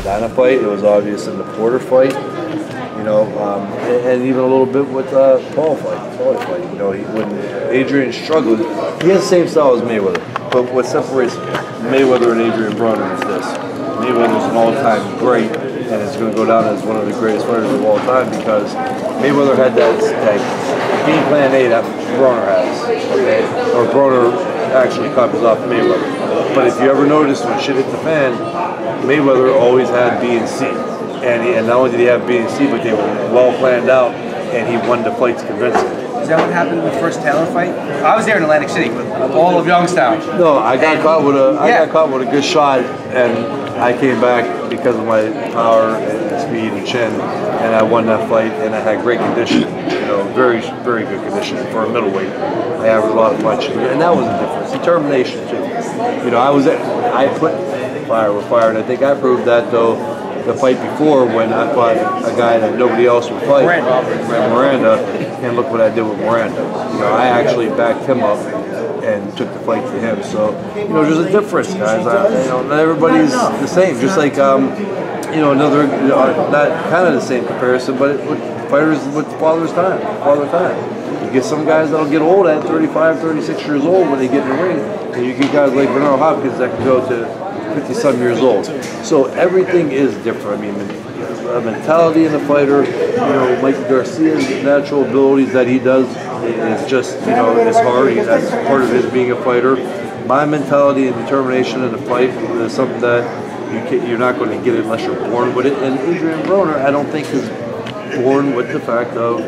Maidana fight. It was obvious in the Porter fight. You know, and even a little bit with Paul fight. You know, when Adrien struggled, he has the same style as Mayweather. But what separates Mayweather and Adrien Broner is this: Mayweather's an all-time great, and is going to go down as one of the greatest fighters of all time because Mayweather had that game plan A that Broner has, okay? Or Broner actually copies off Mayweather. But if you ever notice when shit hit the fan, Mayweather always had B and C. And not only did he have B and C, but they were well planned out, and he won the fights convincingly. Is that what happened in the first Taylor fight? I was there in Atlantic City with all of Youngstown. No, I got caught with a good shot, and I came back because of my power and speed and chin, and I won that fight, and I had great condition. You know, very, very good condition for a middleweight. I averaged a lot of punching, and that was the difference. Determination too. You know, I put fire with fire, and I think I proved that though. The fight before when I fought a guy that nobody else would fight, Miranda, and look what I did with Miranda. You know, I actually backed him up and took the fight to him. So, you know, there's a difference, guys. You know, not everybody's the same. Just like, you know, another, you know, not kind of the same comparison, but fighters with father time. You get some guys that'll get old at 35, 36 years old when they get in the ring, and you get guys like Bernard Hopkins that can go to 50-some years old. So everything is different. I mean, a mentality in the fighter, you know, Mikey Garcia's natural abilities that he does is just, you know, it's hard. That's part of his being a fighter. My mentality and determination in the fight is something that you're not going to get unless you're born with it. And Adrien Broner, I don't think is born with the fact of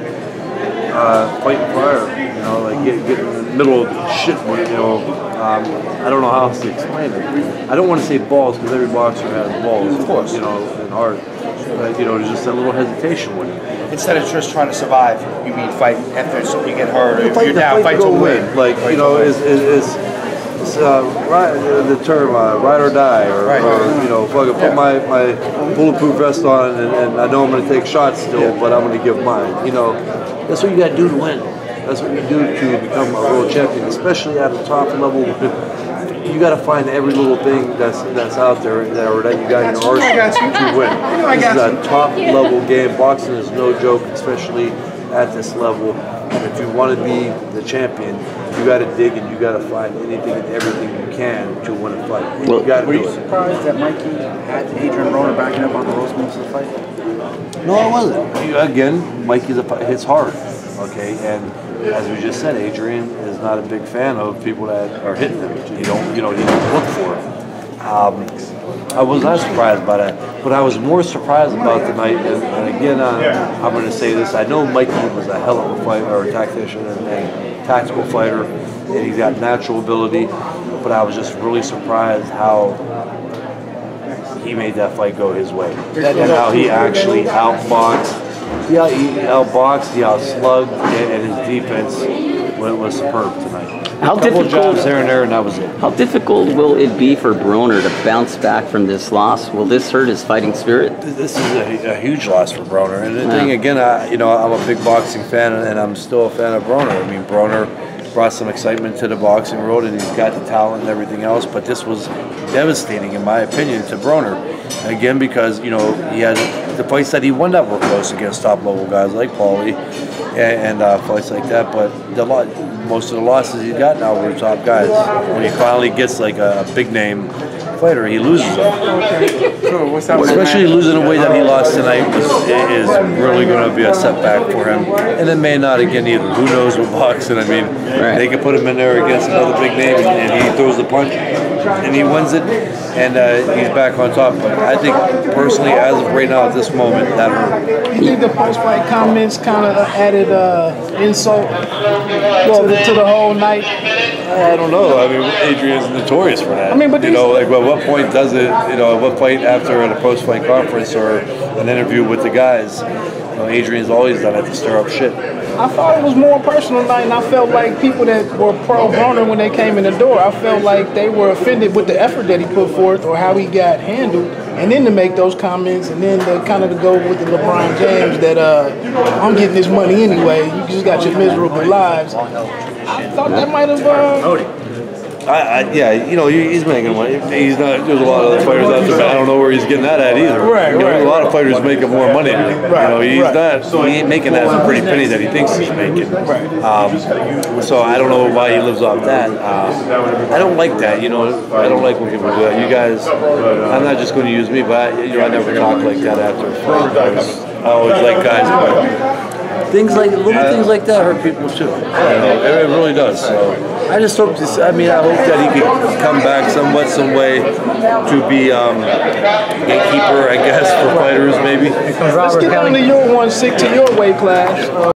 fighting fire. You know, like get in the middle of shit with, you know, I don't know how else to explain it. I don't want to say balls because every boxer has balls, of course, you know, and heart. But, you know, there's just a little hesitation with it. Instead of just trying to survive, you mean fight after you get hurt or if you're down, fight to win. Like, you know, it's the term ride or die, or you know, fucking put my bulletproof vest on, and I know I'm going to take shots still, but I'm going to give mine. You know, that's what you got to do to win. That's what you do to become a world champion, especially at the top level. You got to find every little thing that's out there that you got in your arsenal to win. This is a top level game. Boxing is no joke, especially at this level. And if you want to be the champion, you got to dig and you got to find anything and everything you can to win a fight. Well, you got to were you surprised that Mikey had Adrien Broner backing up on the ropes most of the fight? No, I wasn't. Again, Mikey's hits hard, okay, and as we just said, Adrien is not a big fan of people that are hitting him. You don't look for it. I was not surprised by that, but I was more surprised about the night. And again, I'm going to say this: I know Mikey was a hell of a fighter, or a tactician, and tactical fighter, and he's got natural ability. But I was just really surprised how he made that fight go his way, and how he actually outboxed. Yeah, he outboxed, he outslugged, and his defense was superb tonight. How difficult jobs here and there, and that was it. How difficult will it be for Broner to bounce back from this loss? Will this hurt his fighting spirit? This is a huge loss for Broner. And the thing again, I'm a big boxing fan, and I'm still a fan of Broner. I mean, Broner brought some excitement to the boxing world, and he's got the talent and everything else. But this was devastating, in my opinion, to Broner. Again, because he had the fights that he won that were close against top-level guys like Paulie and fights like that. But most of the losses he's got now were top guys. When he finally gets like a big-name fighter, he loses them. So what's that? Especially losing the way that he lost tonight is really going to be a setback for him. And it may not again either. Who knows with boxing? I mean, they can put him in there against another big name, and he throws the punch, and he wins it, and he's back on top. But I think personally, as of right now at this moment, that hurt. You think the post-fight comments kind of added insult to the whole night? I don't know. I mean, Adrien's notorious for that. I mean, but like, at what point does it? At what point after at a post-fight conference or an interview with the guys, Adrien's always done it to stir up shit. I thought it was more personal tonight, and I felt like people that were pro-Broner when they came in the door, I felt like they were offended with the effort that he put forth or how he got handled, and then to make those comments, and then to kind of to go with the LeBron James that I'm getting this money anyway, you just got your miserable lives. I thought that might have Yeah, you know, he's making money. He's not. There's a lot of other fighters out there, but I don't know where he's getting that at either. Right, you know, right. A lot of fighters making more money than him. Right, You know, he's right. not. He ain't making that for pretty penny that he thinks he's making. Right. So I don't know why he lives off that. I don't like that. You know, I don't like when people do that. You guys, I'm not just going to use me, but I never talk like that after a fight. I always like guys, but things like little things like that hurt people too. You know, it really does. So I just hope this. I mean, I hope that he can come back some way to be gatekeeper, I guess, for fighters maybe. Let's get on to your 160, your weight class.